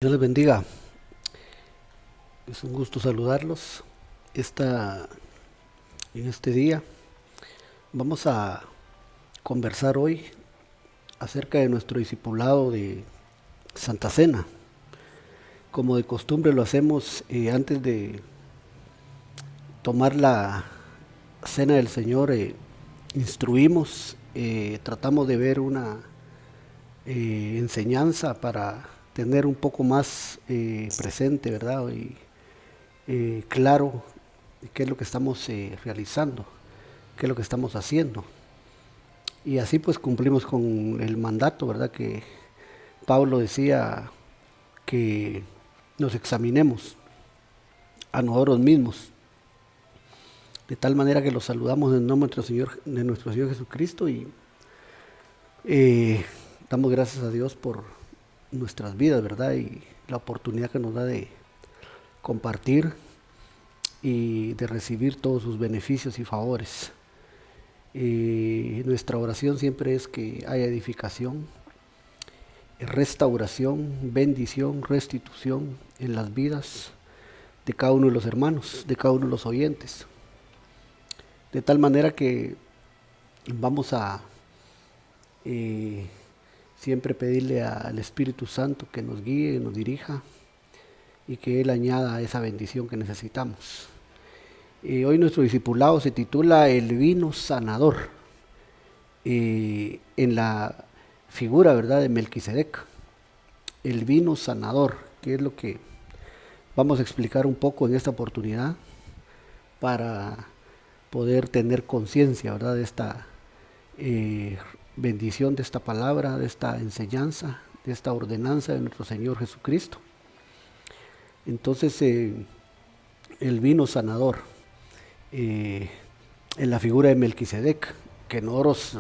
Dios les bendiga. Es un gusto saludarlos. En este día vamos a conversar hoy acerca de nuestro discipulado de Santa Cena. Como de costumbre lo hacemos antes de tomar la Cena del Señor. Instruimos, tratamos de ver una enseñanza para tener un poco más presente, ¿verdad? Y claro qué es lo que estamos realizando, qué es lo que estamos haciendo. Y así pues cumplimos con el mandato, ¿verdad? Que Pablo decía que nos examinemos a nosotros mismos, de tal manera que los saludamos en nombre de nuestro Señor Jesucristo y eh, damos gracias a Dios por nuestras vidas, ¿verdad? Y la oportunidad que nos da de compartir y de recibir todos sus beneficios y favores. Nuestra oración siempre es que haya edificación, restauración, bendición, restitución en las vidas de cada uno de los hermanos, de cada uno de los oyentes. De tal manera que vamos a eh, siempre pedirle al Espíritu Santo que nos guíe, nos dirija y que Él añada esa bendición que necesitamos. Hoy nuestro discipulado se titula El vino sanador, en la figura, ¿verdad?, de Melquisedec. El vino sanador, que es lo que vamos a explicar un poco en esta oportunidad para poder tener conciencia, ¿verdad?, de esta bendición, de esta palabra, de esta enseñanza, de esta ordenanza de nuestro Señor Jesucristo. Entonces, el vino sanador, en la figura de Melquisedec, que nosotros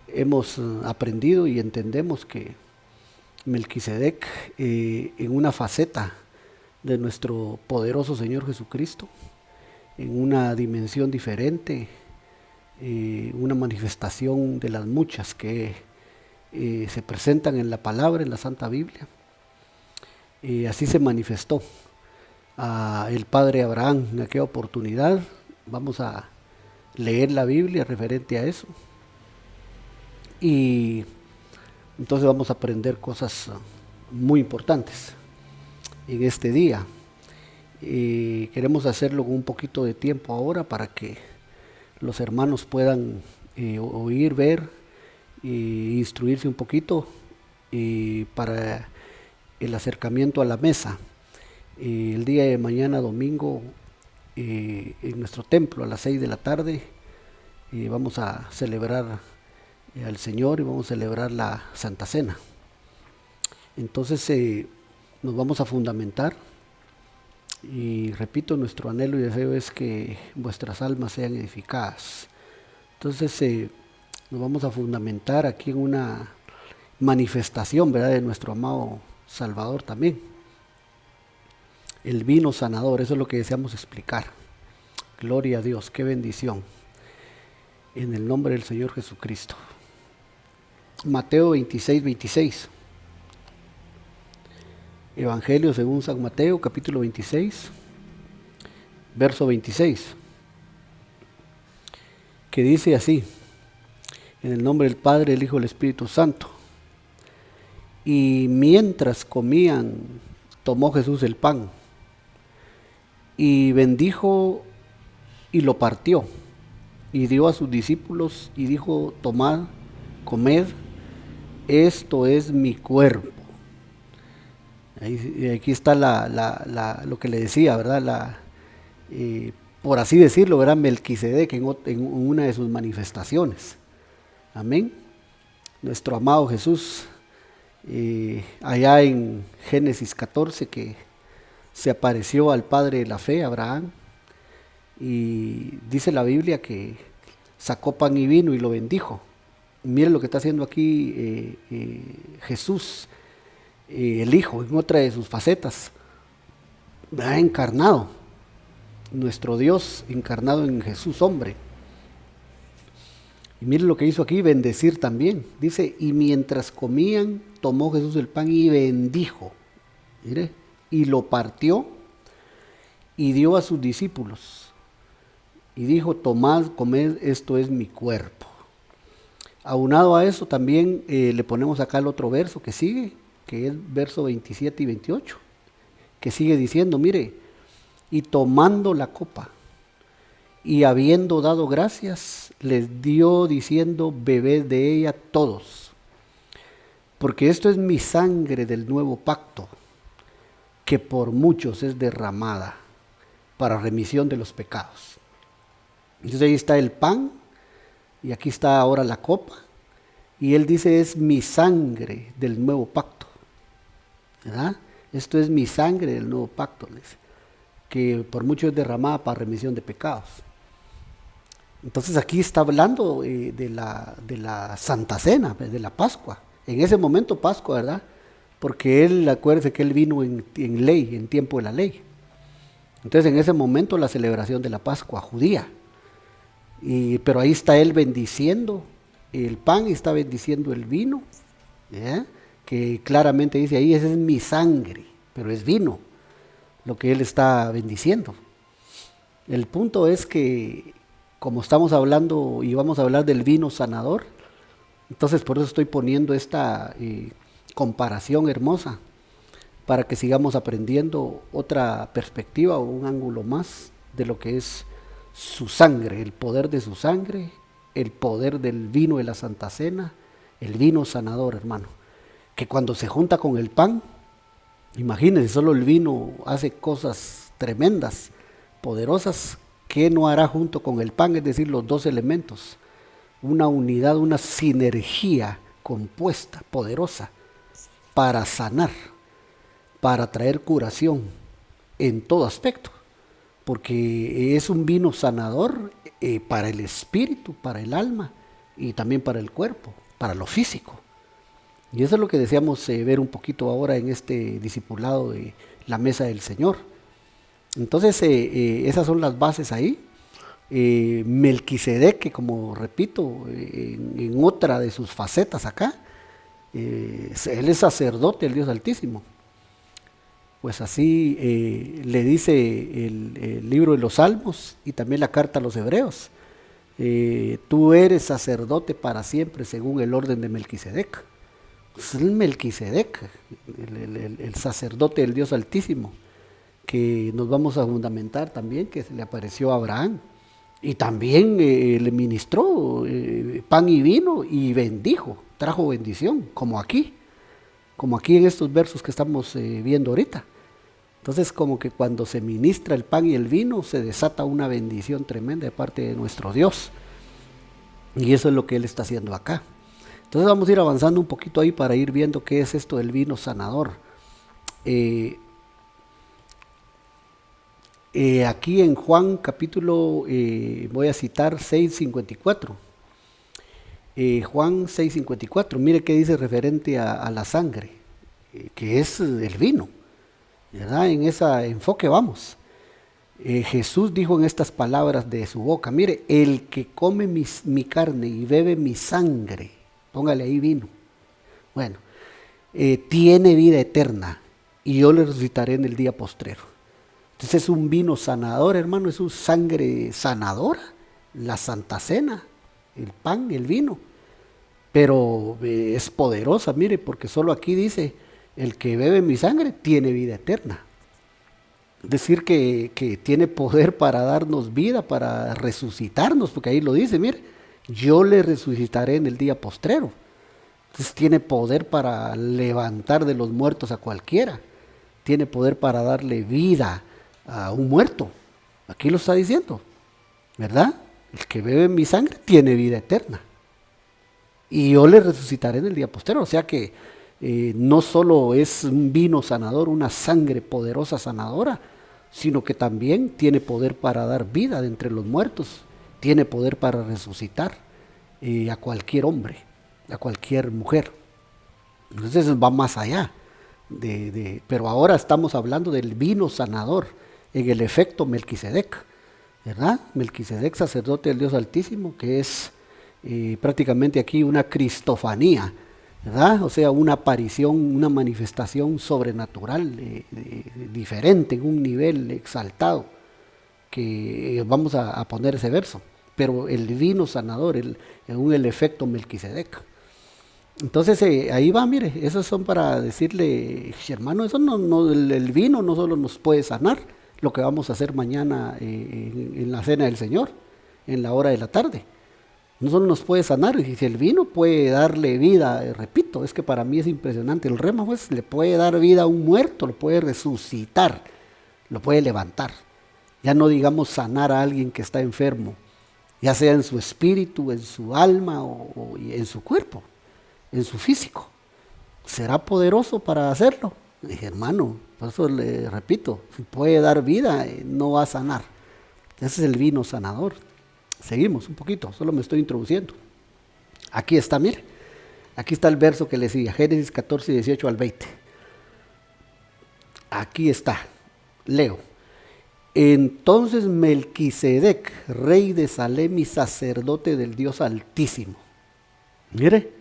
hemos aprendido y entendemos que Melquisedec, en una faceta de nuestro poderoso Señor Jesucristo, en una dimensión diferente, una manifestación de las muchas que se presentan en la palabra, en la Santa Biblia. Así se manifestó a el padre Abraham en aquella oportunidad. Vamos a leer la Biblia referente a eso. Y entonces vamos a aprender cosas muy importantes en este día. Queremos hacerlo con un poquito de tiempo ahora para que los hermanos puedan oír, ver e instruirse un poquito para el acercamiento a la mesa. El día de mañana, domingo, en nuestro templo a las 6 de la tarde, vamos a celebrar al Señor y vamos a celebrar la Santa Cena. Entonces nos vamos a fundamentar y repito, nuestro anhelo y deseo es que vuestras almas sean edificadas. Entonces nos vamos a fundamentar aquí en una manifestación, ¿verdad?, de nuestro amado Salvador también. El vino sanador, eso es lo que deseamos explicar. Gloria a Dios, qué bendición. En el nombre del Señor Jesucristo. Mateo 26, 26. Evangelio según San Mateo, capítulo 26, verso 26. Que dice así: en el nombre del Padre, el Hijo y el Espíritu Santo. Y mientras comían, tomó Jesús el pan y bendijo y lo partió y dio a sus discípulos y dijo: tomad, comed, esto es mi cuerpo. Aquí está lo que le decía, ¿verdad? Por así decirlo, ¿verdad?, Melquisedec en una de sus manifestaciones. Amén. Nuestro amado Jesús, allá en Génesis 14, que se apareció al padre de la fe, Abraham, y dice la Biblia que sacó pan y vino y lo bendijo. Miren lo que está haciendo aquí Jesús, el Hijo, en otra de sus facetas, ha encarnado, nuestro Dios encarnado en Jesús hombre. Y miren lo que hizo aquí, bendecir también. Dice: y mientras comían, tomó Jesús el pan y bendijo. Mire, y lo partió y dio a sus discípulos. Y dijo, tomad, comed, esto es mi cuerpo. Aunado a eso también le ponemos acá el otro verso que sigue, que es verso 27 y 28, que sigue diciendo, mire, y tomando la copa, y habiendo dado gracias, les dio diciendo, bebed de ella todos, porque esto es mi sangre del nuevo pacto, que por muchos es derramada para remisión de los pecados. Entonces ahí está el pan, y aquí está ahora la copa, y él dice, es mi sangre del nuevo pacto, ¿verdad? Esto es mi sangre del nuevo pacto, que por mucho es derramada para remisión de pecados. Entonces aquí está hablando de la Santa Cena, de la Pascua. En ese momento Pascua, ¿verdad? Porque él, acuérdese que él vino en ley, en tiempo de la ley. Entonces en ese momento la celebración de la Pascua judía. Pero ahí está él bendiciendo el pan y está bendiciendo el vino, ¿ya? Que claramente dice ahí, esa es mi sangre, pero es vino lo que él está bendiciendo. El punto es que como estamos hablando y vamos a hablar del vino sanador, entonces por eso estoy poniendo esta comparación hermosa, para que sigamos aprendiendo otra perspectiva o un ángulo más de lo que es su sangre, el poder de su sangre, el poder del vino de la Santa Cena, el vino sanador, hermano, que cuando se junta con el pan, imagínense, solo el vino hace cosas tremendas, poderosas. ¿Qué no hará junto con el pan? Es decir, los dos elementos, una unidad, una sinergia compuesta, poderosa, para sanar, para traer curación en todo aspecto, porque es un vino sanador para el espíritu, para el alma y también para el cuerpo, para lo físico. Y eso es lo que deseamos ver un poquito ahora en este discipulado de la mesa del Señor. Entonces esas son las bases ahí. Melquisedec, que como repito, en otra de sus facetas acá, él es sacerdote del Dios Altísimo. Pues así le dice el libro de los Salmos y también la carta a los Hebreos. Tú eres sacerdote para siempre según el orden de Melquisedec. Es el Melquisedec, el sacerdote del Dios Altísimo, que nos vamos a fundamentar también, que se le apareció a Abraham. Y también le ministró pan y vino y bendijo, trajo bendición, como aquí en estos versos que estamos viendo ahorita. Entonces como que cuando se ministra el pan y el vino se desata una bendición tremenda de parte de nuestro Dios, y eso es lo que Él está haciendo acá. Entonces vamos a ir avanzando un poquito ahí para ir viendo qué es esto del vino sanador. Aquí en Juan capítulo, voy a citar 6:54. Juan 6:54, mire qué dice referente a la sangre, que es el vino, ¿verdad? En ese enfoque vamos. Jesús dijo en estas palabras de su boca, mire, el que come mi carne y bebe mi sangre, póngale ahí vino, bueno, tiene vida eterna y yo le resucitaré en el día postrero. Entonces es un vino sanador, hermano, es una sangre sanadora, la Santa Cena, el pan, el vino, pero es poderosa, mire, porque solo aquí dice, el que bebe mi sangre tiene vida eterna. Es decir, que tiene poder para darnos vida, para resucitarnos, porque ahí lo dice, mire, yo le resucitaré en el día postrero. Entonces tiene poder para levantar de los muertos a cualquiera, tiene poder para darle vida a un muerto. Aquí lo está diciendo, ¿verdad? El que bebe mi sangre tiene vida eterna y yo le resucitaré en el día postrero. O sea que no solo es un vino sanador, una sangre poderosa sanadora, sino que también tiene poder para dar vida de entre los muertos, tiene poder para resucitar a cualquier hombre, a cualquier mujer. Entonces va más allá, pero ahora estamos hablando del vino sanador en el efecto Melquisedec, ¿verdad? Melquisedec, sacerdote del Dios Altísimo, que es prácticamente aquí una cristofanía, ¿verdad? O sea, una aparición, una manifestación sobrenatural, diferente, en un nivel exaltado, que vamos a poner ese verso. Pero el divino sanador, según el efecto Melquisedec. Entonces ahí va, mire, esos son para decirle, hermano, eso el vino no solo nos puede sanar, lo que vamos a hacer mañana en la cena del Señor, en la hora de la tarde. No solo nos puede sanar, y si el vino puede darle vida, repito, es que para mí es impresionante, el rema pues le puede dar vida a un muerto, lo puede resucitar, lo puede levantar. Ya no digamos sanar a alguien que está enfermo, ya sea en su espíritu, en su alma o en su cuerpo, en su físico. ¿Será poderoso para hacerlo? Dije, hermano, por eso le repito, si puede dar vida, no va a sanar. Ese es el vino sanador. Seguimos un poquito, solo me estoy introduciendo. Aquí está, mire, aquí está el verso que le sigue, Génesis 14, 18 al 20. Aquí está, leo. Entonces Melquisedec, rey de Salem y sacerdote del Dios Altísimo. Mire,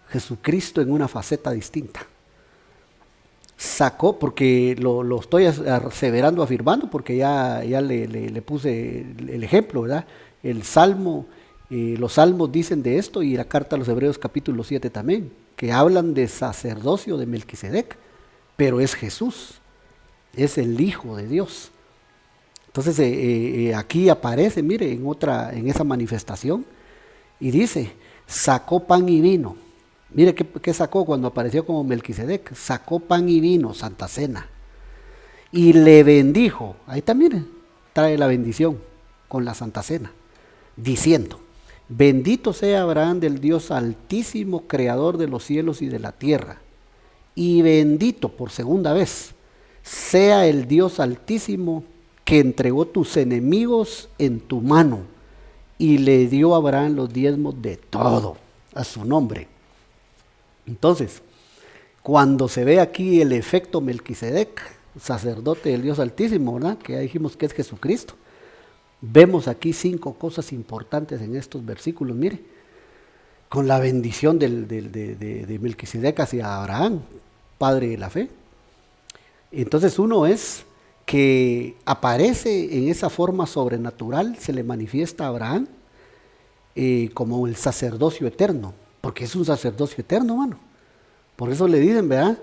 Jesucristo en una faceta distinta. Sacó, porque lo estoy aseverando, afirmando, porque ya le puse el ejemplo, ¿verdad? El Salmo, los Salmos dicen de esto, y la carta a los Hebreos capítulo 7 también, que hablan de sacerdocio de Melquisedec, pero es Jesús, es el Hijo de Dios. Entonces aquí aparece, mire, en esa manifestación, y dice, sacó pan y vino. Mire qué sacó cuando apareció como Melquisedec. Sacó pan y vino, Santa Cena. Y le bendijo. Ahí también trae la bendición con la Santa Cena. Diciendo, bendito sea Abraham del Dios Altísimo, creador de los cielos y de la tierra. Y bendito, por segunda vez, sea el Dios Altísimo que entregó tus enemigos en tu mano. Y le dio a Abraham los diezmos de todo, a su nombre. Entonces, cuando se ve aquí el efecto Melquisedec, sacerdote del Dios Altísimo, ¿verdad? Que ya dijimos que es Jesucristo, vemos aquí 5 cosas importantes en estos versículos, mire, con la bendición de Melquisedec hacia Abraham, padre de la fe. Entonces uno es que aparece en esa forma sobrenatural, se le manifiesta a Abraham como el sacerdocio eterno, porque es un sacerdocio eterno, mano. Por eso le dicen, ¿verdad?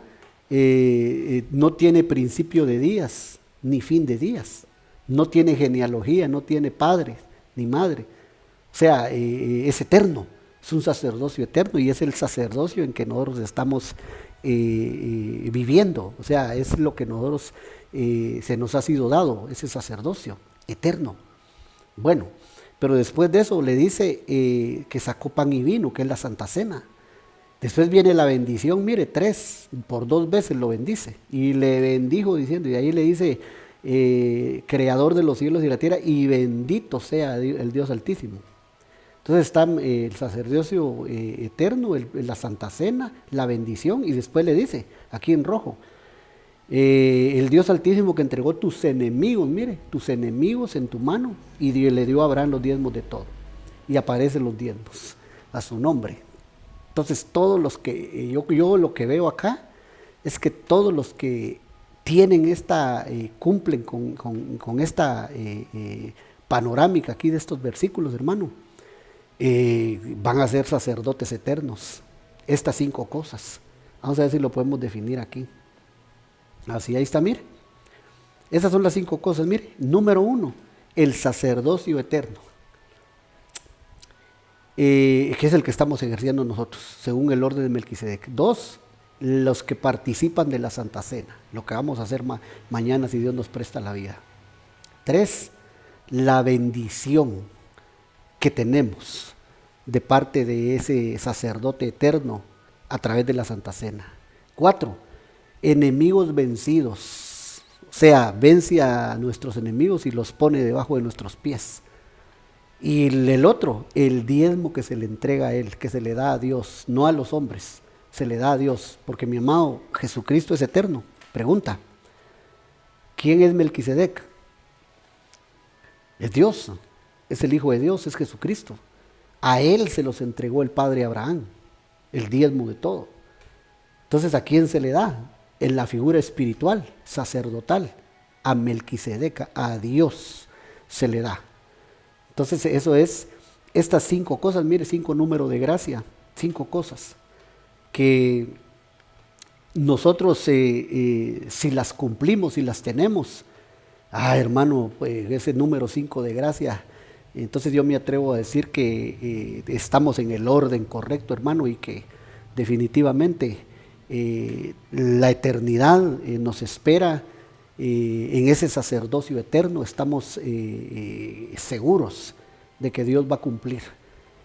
No tiene principio de días, ni fin de días. No tiene genealogía, no tiene padre, ni madre. O sea, es eterno, es un sacerdocio eterno, y es el sacerdocio en que nosotros estamos viviendo. O sea, es lo que nosotros se nos ha sido dado, ese sacerdocio eterno. Bueno, pero después de eso le dice que sacó pan y vino, que es la Santa Cena. Después viene la bendición, mire, 3, por 2 veces lo bendice. Y le bendijo diciendo, y ahí le dice, creador de los cielos y la tierra, y bendito sea el Dios Altísimo. Entonces está el sacerdocio eterno, la Santa Cena, la bendición, y después le dice, aquí en rojo, el Dios Altísimo que entregó tus enemigos, mire, tus enemigos en tu mano, y le dio a Abraham los diezmos de todo. Y aparecen los diezmos a su nombre. Entonces todos los que, yo lo que veo acá, es que todos los que tienen cumplen con esta panorámica aquí de estos versículos, hermano, van a ser sacerdotes eternos. Estas 5 cosas. Vamos a ver si lo podemos definir aquí. Así, ahí está, mire. Esas son las 5 cosas, mire. Número 1, el sacerdocio eterno. Que es el que estamos ejerciendo nosotros, según el orden de Melquisedec. 2, los que participan de la Santa Cena, lo que vamos a hacer mañana si Dios nos presta la vida. 3, la bendición que tenemos de parte de ese sacerdote eterno a través de la Santa Cena. 4, enemigos vencidos, o sea, vence a nuestros enemigos y los pone debajo de nuestros pies. Y el otro, el diezmo que se le entrega a Él, que se le da a Dios, no a los hombres, se le da a Dios, porque mi amado Jesucristo es eterno. Pregunta, ¿quién es Melquisedec? Es Dios, es el Hijo de Dios, es Jesucristo. A Él se los entregó el Padre Abraham, el diezmo de todo. Entonces, ¿a quién se le da? En la figura espiritual, sacerdotal, a Melquisedec, a Dios se le da. Entonces, eso es estas 5 cosas, mire, 5 números de gracia, 5 cosas que nosotros si las cumplimos, si las tenemos, hermano, pues ese número 5 de gracia, entonces yo me atrevo a decir que estamos en el orden correcto, hermano, y que definitivamente la eternidad nos espera en ese sacerdocio eterno. Estamos seguros de que Dios va a cumplir.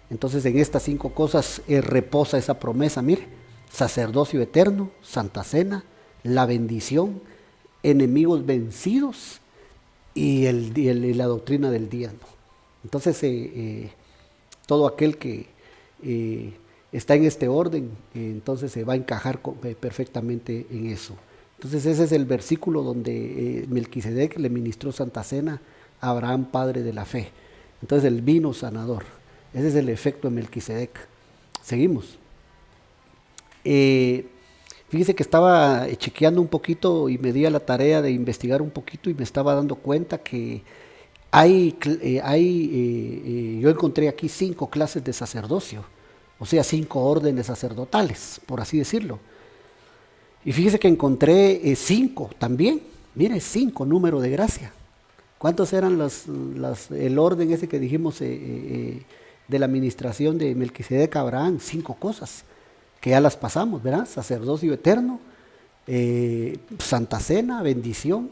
Entonces en estas 5 cosas reposa esa promesa, mire: sacerdocio eterno, Santa Cena, la bendición, enemigos vencidos y la doctrina del diezmo. Entonces todo aquel que está en este orden, entonces se va a encajar perfectamente en eso. Entonces ese es el versículo donde Melquisedec le ministró Santa Cena a Abraham, padre de la fe. Entonces el vino sanador, ese es el efecto de Melquisedec. Seguimos. Fíjese que estaba chequeando un poquito y me di a la tarea de investigar un poquito y me estaba dando cuenta que yo encontré aquí 5 clases de sacerdocio, o sea, 5 órdenes sacerdotales, por así decirlo. Y fíjese que encontré 5 también, mire, 5 número de gracia. ¿Cuántos eran el orden ese que dijimos de la administración de Melquisedec a Abraham? 5 cosas, que ya las pasamos, ¿verdad? Sacerdocio eterno, Santa Cena, bendición,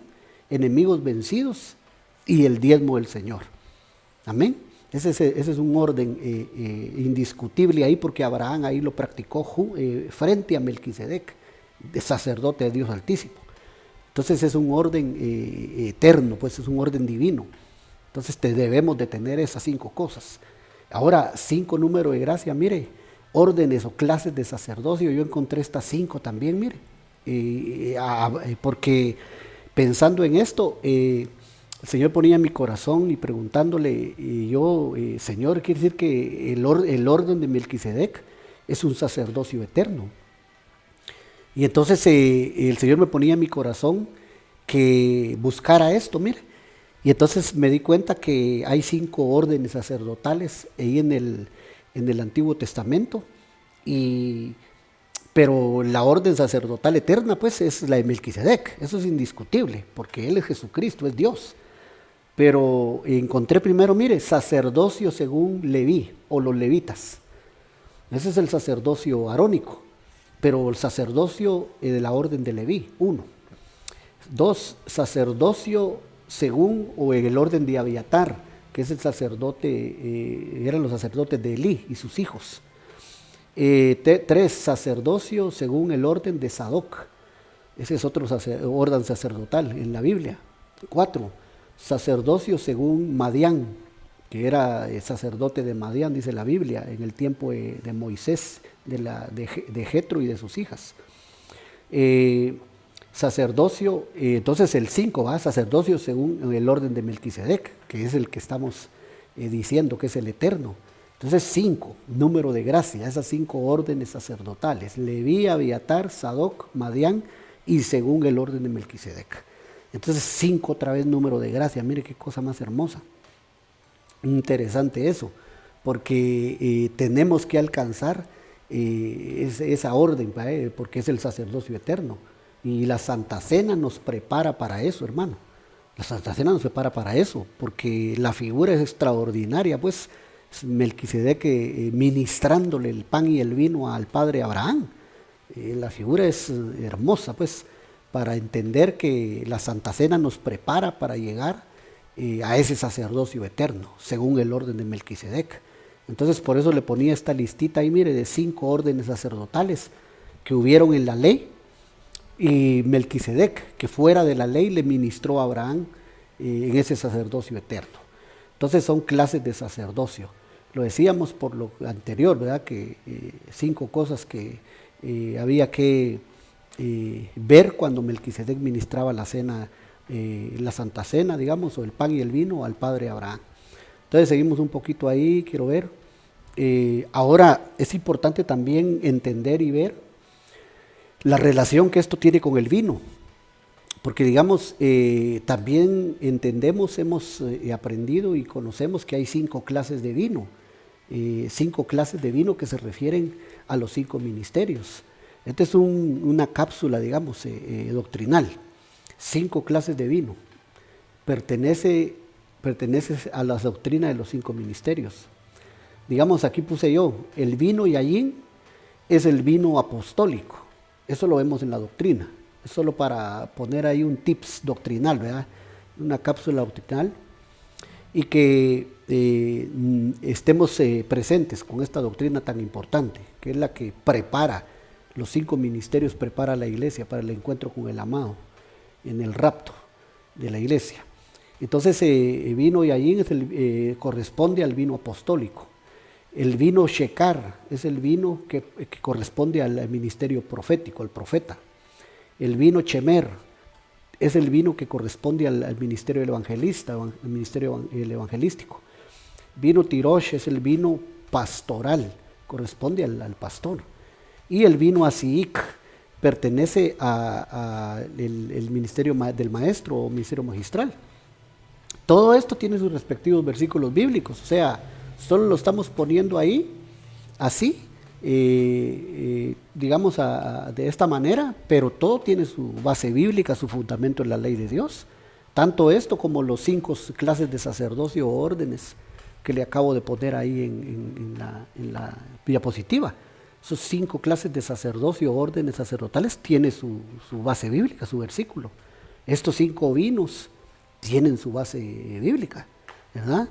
enemigos vencidos y el diezmo del Señor. Amén. Ese es un orden indiscutible ahí, porque Abraham ahí lo practicó frente a Melquisedec, de sacerdote de Dios Altísimo. Entonces es un orden eterno, pues es un orden divino. Entonces debemos de tener esas 5 cosas. Ahora, 5 números de gracia, mire, órdenes o clases de sacerdocio, yo encontré estas 5 también, mire, porque pensando en esto, el Señor ponía en mi corazón y preguntándole, Señor, quiere decir que el orden de Melquisedec es un sacerdocio eterno. Y entonces el Señor me ponía en mi corazón que buscara esto, mire. Y entonces me di cuenta que hay 5 órdenes sacerdotales ahí en el Antiguo Testamento, pero la orden sacerdotal eterna pues es la de Melquisedec. Eso es indiscutible, porque Él es Jesucristo, es Dios. Pero encontré primero, mire, sacerdocio según Leví o los levitas. Ese es el sacerdocio arónico, pero el sacerdocio de la orden de Leví, 1. 2, sacerdocio según o en el orden de Abiatar, que es el sacerdote, eran los sacerdotes de Elí y sus hijos. 3, sacerdocio según el orden de Sadoc. Ese es otro orden sacerdotal en la Biblia. 4, sacerdocio según Madián, que era sacerdote de Madián, dice la Biblia, en el tiempo de Moisés, de Jetro y de sus hijas. Sacerdocio, entonces el 5, sacerdocio según el orden de Melquisedec, que es el que estamos diciendo que es el eterno. Entonces 5, número de gracia, esas 5 órdenes sacerdotales: Leví, Abiatar, Sadoc, Madián y según el orden de Melquisedec. Entonces 5 otra vez número de gracia, mire qué cosa más hermosa. Interesante eso, porque tenemos que alcanzar esa orden, porque es el sacerdocio eterno. Y la Santa Cena nos prepara para eso, hermano. La Santa Cena nos prepara para eso, porque la figura es extraordinaria, pues Melquisedec ministrándole el pan y el vino al padre Abraham. La figura es hermosa, pues, para entender que la Santa Cena nos prepara para llegar a ese sacerdocio eterno, según el orden de Melquisedec. Entonces por eso le ponía esta listita ahí, mire, de 5 órdenes sacerdotales que hubieron en la ley, y Melquisedec, que fuera de la ley, le ministró a Abraham en ese sacerdocio eterno. Entonces son clases de sacerdocio. Lo decíamos por lo anterior, ¿verdad? Que 5 cosas que había que ver cuando Melquisedec ministraba la cena, la Santa Cena, digamos, o el pan y el vino al padre Abraham. Entonces seguimos un poquito ahí, quiero ver. Ahora es importante también entender y ver la relación que esto tiene con el vino. Porque digamos, también entendemos, hemos aprendido y conocemos que hay 5 clases de vino. 5 clases de vino que se refieren a los 5 ministerios. Esta es una cápsula, digamos, doctrinal. 5 clases de vino. Pertenece a la doctrina de los 5 ministerios. Digamos, aquí puse yo, el vino Yayin es el vino apostólico. Eso lo vemos en la doctrina. Es solo para poner ahí un tips doctrinal, ¿verdad? Una cápsula doctrinal. Y que estemos presentes con esta doctrina tan importante, que es la que prepara, los 5 ministerios prepara a la iglesia para el encuentro con el amado, en el rapto de la iglesia. Entonces, vino Yayin corresponde al vino apostólico. El vino Shekar es el vino que corresponde al ministerio profético, al profeta. El vino Chemer es el vino que corresponde al ministerio del evangelista, al ministerio evangelístico. Vino Tirosh es el vino pastoral, corresponde al pastor. Y el vino Asiik pertenece al ministerio del maestro o ministerio magistral. Todo esto tiene sus respectivos versículos bíblicos, o sea, solo lo estamos poniendo ahí, así, digamos de esta manera, pero todo tiene su base bíblica, su fundamento en la ley de Dios. Tanto esto como los 5 clases de sacerdocio o órdenes que le acabo de poner ahí en la diapositiva. Esos 5 clases de sacerdocio o órdenes sacerdotales tienen su base bíblica, su versículo. Estos 5 vinos tienen su base bíblica, ¿verdad?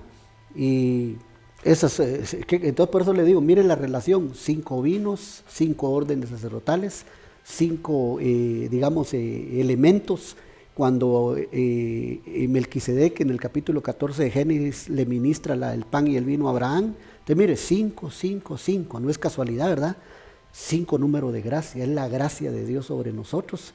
Y entonces por eso le digo, miren la relación, 5 vinos, 5 órdenes sacerdotales, 5 digamos elementos. Cuando Melquisedec en el capítulo 14 de Génesis le ministra el pan y el vino a Abraham, entonces mire, 5, 5, 5, no es casualidad, ¿verdad? 5 número de gracia, es la gracia de Dios sobre nosotros,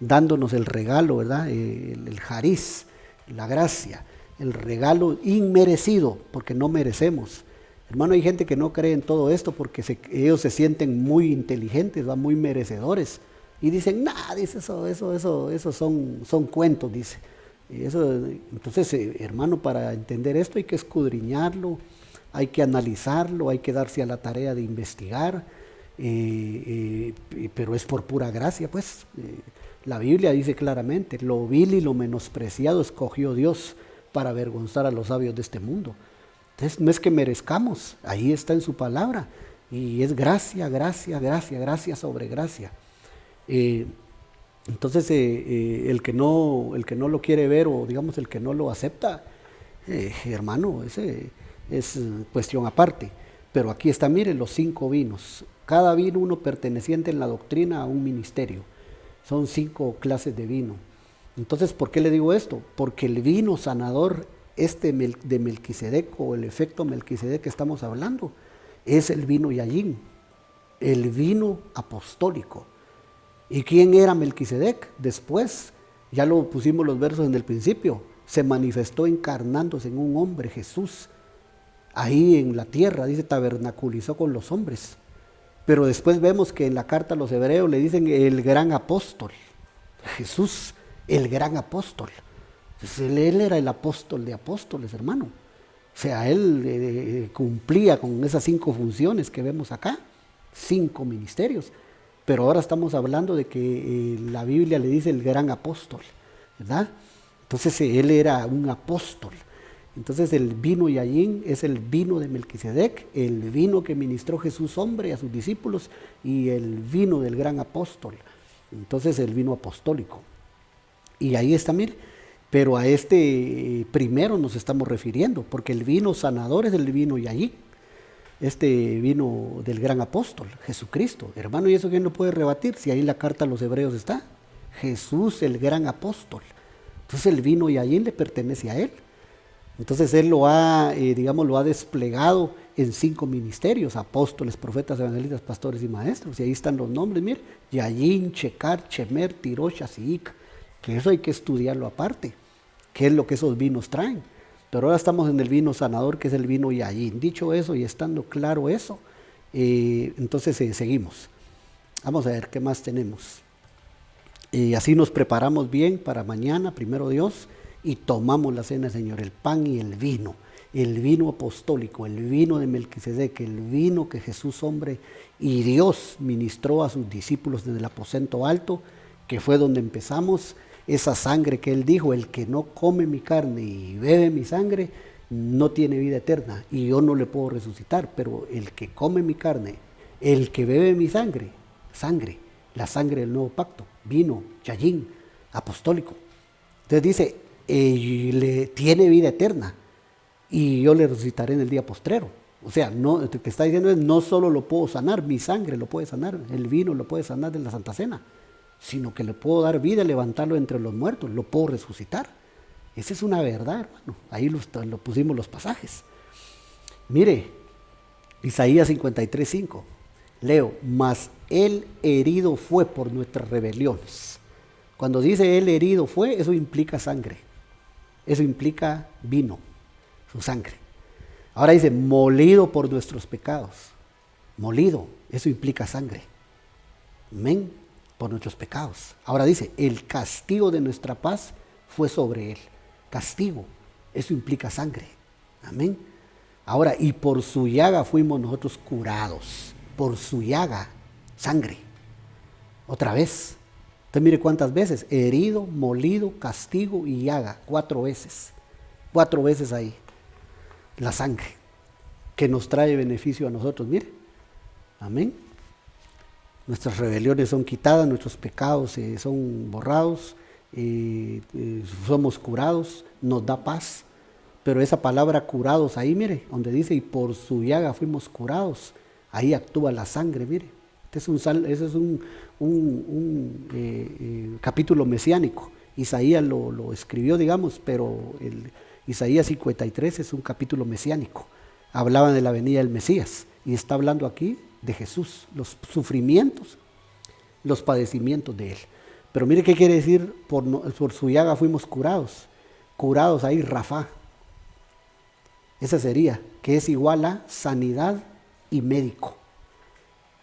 dándonos el regalo, ¿verdad? El jariz, la gracia, el regalo inmerecido, porque no merecemos. Hermano, hay gente que no cree en todo esto porque ellos se sienten muy inteligentes, muy merecedores, y dicen, dice eso son cuentos, dice. Entonces, hermano, para entender esto hay que escudriñarlo, hay que analizarlo, hay que darse a la tarea de investigar, pero es por pura gracia, pues. La Biblia dice claramente, lo vil y lo menospreciado escogió Dios para avergonzar a los sabios de este mundo. Entonces no es que merezcamos, ahí está en su palabra, y es gracia, gracia, gracia, gracia sobre gracia. Entonces el que no lo quiere ver, o digamos el que no lo acepta, hermano, ese es cuestión aparte. Pero aquí está, mire, los 5 vinos, cada vino uno perteneciente en la doctrina a un ministerio. Son 5 clases de vino. Entonces, ¿por qué le digo esto? Porque el vino sanador de Melquisedec, o el efecto Melquisedec que estamos hablando, es el vino Yayin, el vino apostólico. ¿Y quién era Melquisedec? Después, ya lo pusimos los versos en el principio, se manifestó encarnándose en un hombre, Jesús, ahí en la tierra, dice, tabernaculizó con los hombres. Pero después vemos que en la carta a los hebreos le dicen el gran apóstol, Jesús, el gran apóstol. Entonces, él era el apóstol de apóstoles, hermano. O sea, él cumplía con esas 5 funciones que vemos acá, 5 ministerios. Pero ahora estamos hablando de que la Biblia le dice el gran apóstol, ¿verdad? Entonces él era un apóstol. Entonces el vino Yayin es el vino de Melquisedec, el vino que ministró Jesús hombre a sus discípulos, y el vino del gran apóstol. Entonces el vino apostólico. Y ahí está, mire, pero a este primero nos estamos refiriendo, porque el vino sanador es el vino Yayin, este vino del gran apóstol, Jesucristo. Hermano, ¿y eso quién lo puede rebatir? Si ahí en la carta a los hebreos está, Jesús el gran apóstol. Entonces el vino Yayin le pertenece a él. Entonces él lo ha desplegado en 5 ministerios: apóstoles, profetas, evangelistas, pastores y maestros. Y ahí están los nombres, mire, Yayin, Shekar, Chemer, Tirosh, Asiik, que eso hay que estudiarlo aparte, qué es lo que esos vinos traen. Pero ahora estamos en el vino sanador, que es el vino Yayin. Dicho eso y estando claro eso, entonces seguimos. Vamos a ver qué más tenemos. Y así nos preparamos bien para mañana, primero Dios, y tomamos la cena, Señor, el pan y el vino apostólico, el vino de Melquisedec, el vino que Jesús, hombre y Dios, ministró a sus discípulos desde el aposento alto, que fue donde empezamos. Esa sangre que Él dijo, el que no come mi carne y bebe mi sangre, no tiene vida eterna, y yo no le puedo resucitar, pero el que come mi carne, el que bebe mi sangre, la sangre del nuevo pacto, vino, yayín, apostólico. Entonces dice, le tiene vida eterna y yo le resucitaré en el día postrero. O sea, no, lo que está diciendo es, no solo lo puedo sanar, mi sangre lo puede sanar, el vino lo puede sanar de la Santa Cena, sino que le puedo dar vida, levantarlo entre los muertos, lo puedo resucitar. Esa es una verdad, hermano. Ahí lo pusimos los pasajes. Mire, Isaías 53:5. Leo, mas Él herido fue por nuestras rebeliones. Cuando dice Él herido fue, eso implica sangre. Eso implica vino, su sangre. Ahora dice, molido por nuestros pecados. Molido, eso implica sangre. Amén, por nuestros pecados. Ahora dice, el castigo de nuestra paz fue sobre Él. Castigo, eso implica sangre. Amén. Ahora, y por su llaga fuimos nosotros curados. Por su llaga, sangre. Otra vez. Usted mire cuántas veces. Herido, molido, castigo y llaga. 4 veces. 4 veces ahí. La sangre. Que nos trae beneficio a nosotros. Mire. Amén. Nuestras rebeliones son quitadas. Nuestros pecados son borrados. Somos curados. Nos da paz. Pero esa palabra curados ahí, mire. Donde dice, y por su llaga fuimos curados. Ahí actúa la sangre, mire. Ese es un capítulo mesiánico. Isaías lo escribió, digamos, pero Isaías 53 es un capítulo mesiánico. Hablaban de la venida del Mesías y está hablando aquí de Jesús, los sufrimientos, los padecimientos de Él. Pero mire qué quiere decir, por su llaga fuimos curados. Curados ahí, Rafa. Esa sería, que es igual a sanidad y médico.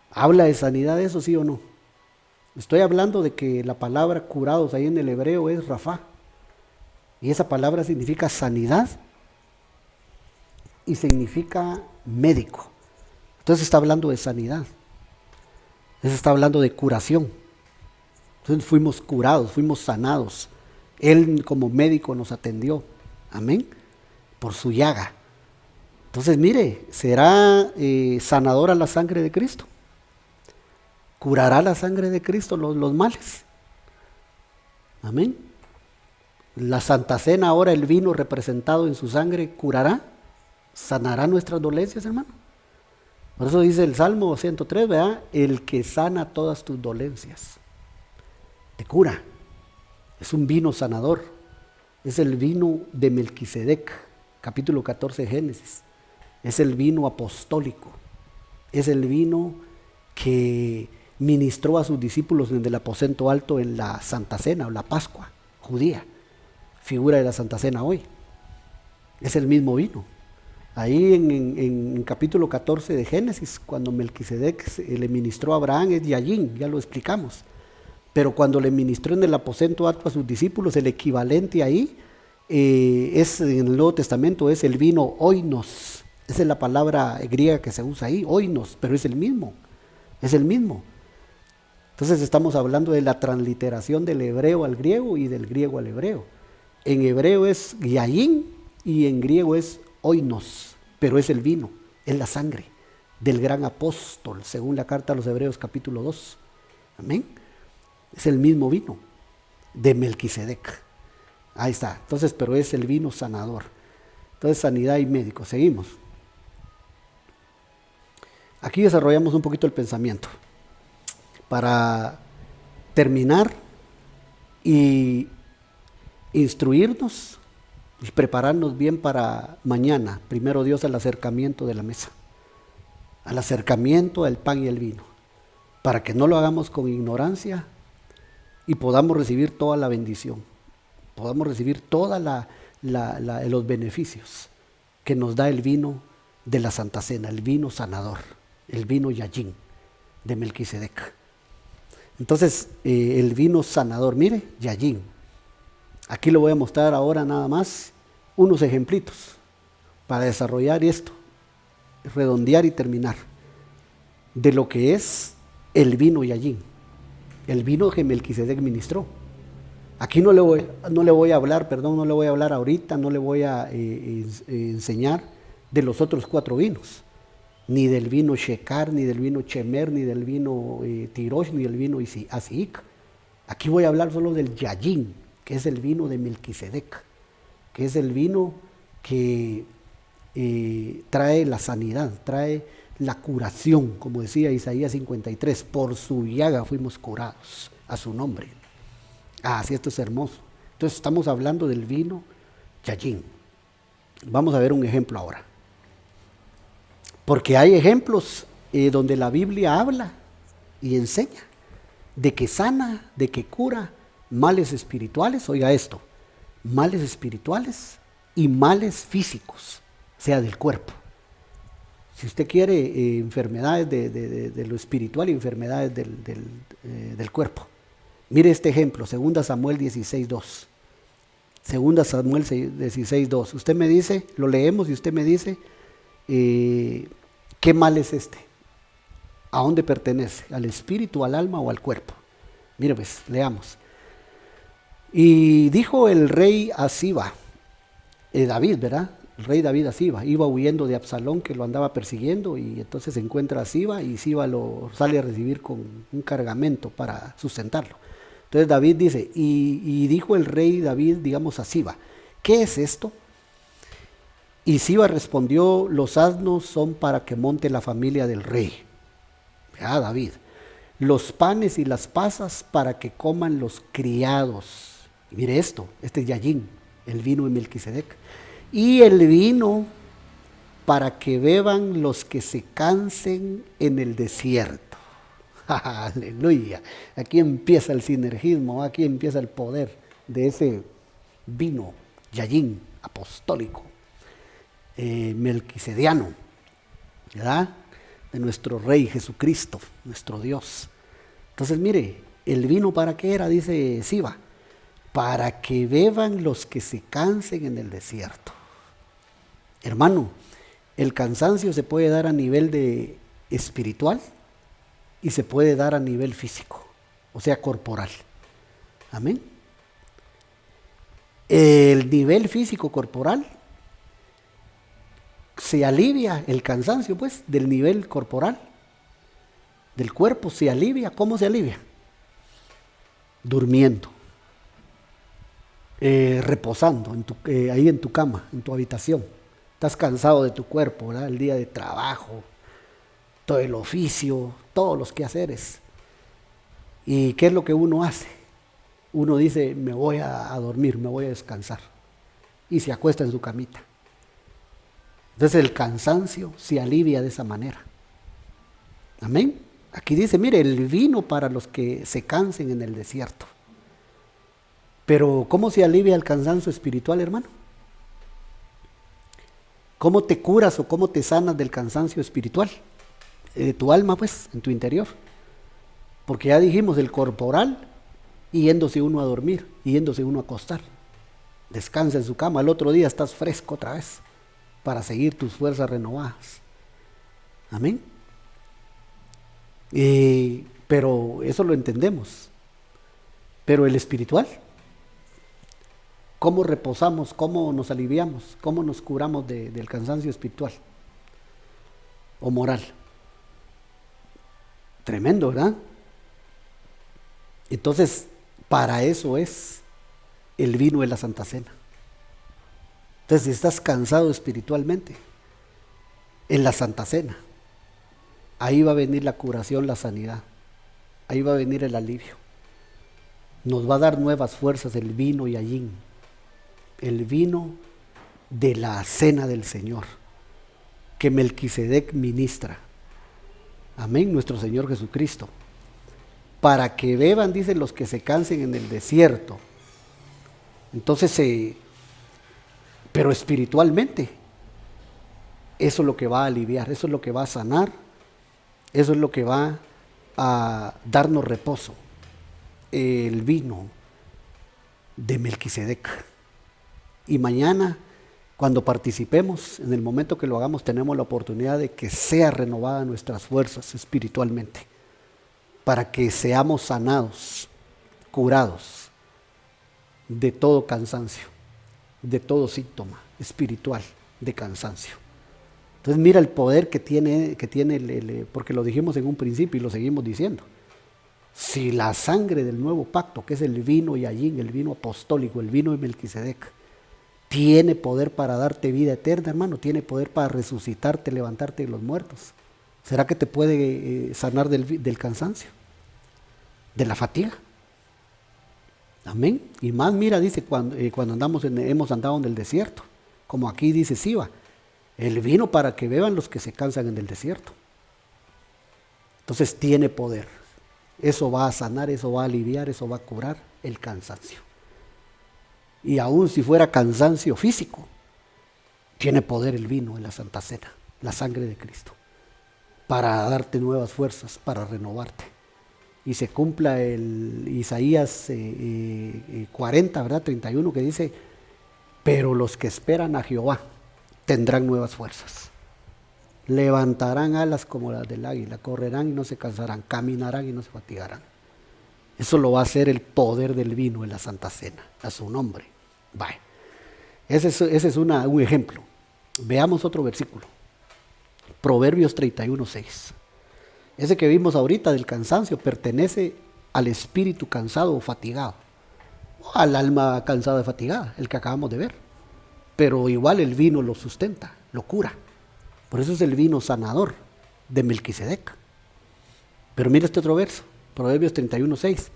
¿Habla de sanidad eso, sí o no? Estoy hablando de que la palabra curados ahí en el hebreo es Rafa. Y esa palabra significa sanidad y significa médico. Entonces está hablando de sanidad. Entonces está hablando de curación. Entonces fuimos curados, fuimos sanados. Él como médico nos atendió. Amén. Por su llaga. Entonces mire, ¿será sanadora la sangre de Cristo? ¿Curará la sangre de Cristo los males? Amén. La Santa Cena, ahora el vino representado en su sangre, ¿curará? ¿Sanará nuestras dolencias, hermano? Por eso dice el Salmo 103, ¿verdad? El que sana todas tus dolencias. Te cura. Es un vino sanador. Es el vino de Melquisedec, capítulo 14 de Génesis. Es el vino apostólico. Es el vino que ministró a sus discípulos desde el aposento alto en la Santa Cena o la Pascua judía. Figura de la Santa Cena hoy. Es el mismo vino. Ahí en capítulo 14 de Génesis, cuando Melquisedec le ministró a Abraham, es Yayín, ya lo explicamos. Pero cuando le ministró en el aposento alto a sus discípulos, el equivalente ahí es en el Nuevo Testamento, es el vino oinos. Esa es la palabra griega que se usa ahí, oinos, pero es el mismo. Es el mismo. Entonces estamos hablando de la transliteración del hebreo al griego y del griego al hebreo. En hebreo es yaín y en griego es oinos, pero es el vino, es la sangre del gran apóstol, según la carta a los Hebreos capítulo 2. Amén. Es el mismo vino de Melquisedec. Ahí está. Entonces, pero es el vino sanador. Entonces, sanidad y médico. Seguimos. Aquí desarrollamos un poquito el pensamiento para terminar y instruirnos y prepararnos bien para mañana, primero Dios, al acercamiento de la mesa, al acercamiento del pan y el vino, para que no lo hagamos con ignorancia y podamos recibir toda la bendición, podamos recibir todos los beneficios que nos da el vino de la Santa Cena, el vino sanador, el vino yayín de Melquisedec. Entonces, el vino sanador, mire, Yajin. Aquí le voy a mostrar ahora nada más unos ejemplitos para desarrollar esto, redondear y terminar, de lo que es el vino Yajin, el vino que Melquisedec ministró. Aquí no le voy a hablar, no le voy a hablar ahorita, no le voy a enseñar de los otros 4 vinos, ni del vino Shekar, ni del vino Chemer, ni del vino Tirosh, ni del vino Asiik. Aquí voy a hablar solo del Yajin, que es el vino de Melquisedec, que es el vino que trae la sanidad, trae la curación, como decía Isaías 53, por su llaga fuimos curados, a su nombre. Sí, esto es hermoso. Entonces estamos hablando del vino Yajin. Vamos a ver un ejemplo ahora. Porque hay ejemplos donde la Biblia habla y enseña de que sana, de que cura males espirituales, oiga esto, males espirituales y males físicos, o sea, del cuerpo. Si usted quiere enfermedades de lo espiritual y enfermedades del cuerpo. Mire este ejemplo, 2 Samuel 16:2. 2 Samuel 16:2. Usted me dice, lo leemos y usted me dice, ¿qué mal es este? ¿A dónde pertenece? ¿Al espíritu, al alma o al cuerpo? Mire pues, leamos. Y dijo el rey a Siba, David, ¿verdad? El rey David a Siba, iba huyendo de Absalón que lo andaba persiguiendo y entonces se encuentra a Siba y Siba lo sale a recibir con un cargamento para sustentarlo. Entonces David dice, y dijo el rey David, digamos a Siba, ¿qué es esto? Y Siba respondió, los asnos son para que monte la familia del rey. David, los panes y las pasas para que coman los criados. Y mire esto, este es Yajin, el vino de Melquisedec. Y el vino para que beban los que se cansen en el desierto. Aleluya. Aquí empieza el sinergismo, aquí empieza el poder de ese vino Yajin apostólico, melquisediano, ¿verdad? De nuestro Rey Jesucristo, nuestro Dios. Entonces mire, el vino para qué era, dice Siba, para que beban los que se cansen en el desierto. Hermano, el cansancio se puede dar a nivel de espiritual y se puede dar a nivel físico, o sea, corporal. Amén. El nivel físico corporal se alivia, el cansancio pues del nivel corporal, del cuerpo se alivia. ¿Cómo se alivia? Durmiendo, reposando ahí en tu cama, en tu habitación. Estás cansado de tu cuerpo, ¿verdad? El día de trabajo, todo el oficio, todos los quehaceres. ¿Y qué es lo que uno hace? Uno dice, me voy a dormir, me voy a descansar. Y se acuesta en su camita. Entonces el cansancio se alivia de esa manera. Amén. Aquí dice, mire, el vino para los que se cansen en el desierto. Pero ¿cómo se alivia el cansancio espiritual, hermano? ¿Cómo te curas o cómo te sanas del cansancio espiritual? De tu alma, pues, en tu interior. Porque ya dijimos, el corporal, yéndose uno a dormir, yéndose uno a acostar. Descansa en su cama, al otro día estás fresco otra vez para seguir tus fuerzas renovadas. Amén. Pero eso lo entendemos. Pero el espiritual, ¿cómo reposamos? ¿Cómo nos aliviamos? ¿Cómo nos curamos del cansancio espiritual o moral? Tremendo, ¿verdad? Entonces, para eso es el vino de la Santa Cena. Entonces, si estás cansado espiritualmente, en la Santa Cena, ahí va a venir la curación, la sanidad. Ahí va a venir el alivio. Nos va a dar nuevas fuerzas el vino Yajin, el vino de la cena del Señor, que Melquisedec ministra. Amén, nuestro Señor Jesucristo. Para que beban, dicen, los que se cansen en el desierto. Entonces, pero espiritualmente, eso es lo que va a aliviar, eso es lo que va a sanar, eso es lo que va a darnos reposo. el vino de Melquisedec. Y mañana, cuando participemos, en el momento que lo hagamos, tenemos la oportunidad de que sea renovada nuestras fuerzas espiritualmente, para que seamos sanados, curados de todo cansancio, de todo síntoma espiritual de cansancio. Entonces mira el poder que tiene porque lo dijimos en un principio y lo seguimos diciendo. Si la sangre del nuevo pacto, que es el vino Yayín, el vino apostólico, el vino de Melquisedec, tiene poder para darte vida eterna, hermano, tiene poder para resucitarte, levantarte de los muertos, ¿será que te puede sanar del cansancio, de la fatiga? Amén. Y más, mira, dice, cuando hemos andado en el desierto, como aquí dice Siba, el vino para que beban los que se cansan en el desierto. Entonces tiene poder. Eso va a sanar, eso va a aliviar, eso va a curar el cansancio. Y aun si fuera cansancio físico, tiene poder el vino en la Santa Cena, la sangre de Cristo, para darte nuevas fuerzas, para renovarte. Y se cumpla el Isaías 40, ¿verdad? 31, que dice, pero los que esperan a Jehová tendrán nuevas fuerzas. Levantarán alas como las del águila, correrán y no se cansarán, caminarán y no se fatigarán. Eso lo va a hacer el poder del vino en la Santa Cena, a su nombre. Vale. Ese es un ejemplo. Veamos otro versículo. Proverbios 31:6. Ese que vimos ahorita del cansancio pertenece al espíritu cansado o fatigado, o al alma cansada y fatigada, el que acabamos de ver. Pero igual el vino lo sustenta, lo cura. Por eso es el vino sanador de Melquisedec. Pero mira este otro verso, Proverbios 31:6.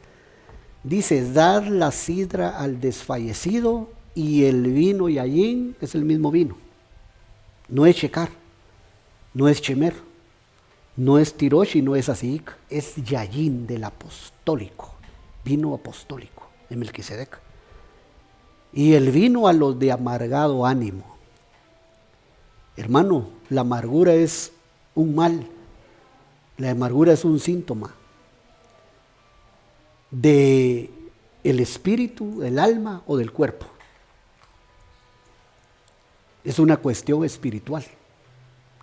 Dice, dad la sidra al desfallecido y el vino Yayín es el mismo vino. No es Shecar, no es Shemer, no es Tirosh y no es Asic, es Yayín del apostólico, vino apostólico de Melquisedec. Y el vino a los de amargado ánimo. Hermano, la amargura es un mal, la amargura es un síntoma de el espíritu, del alma o del cuerpo. Es una cuestión espiritual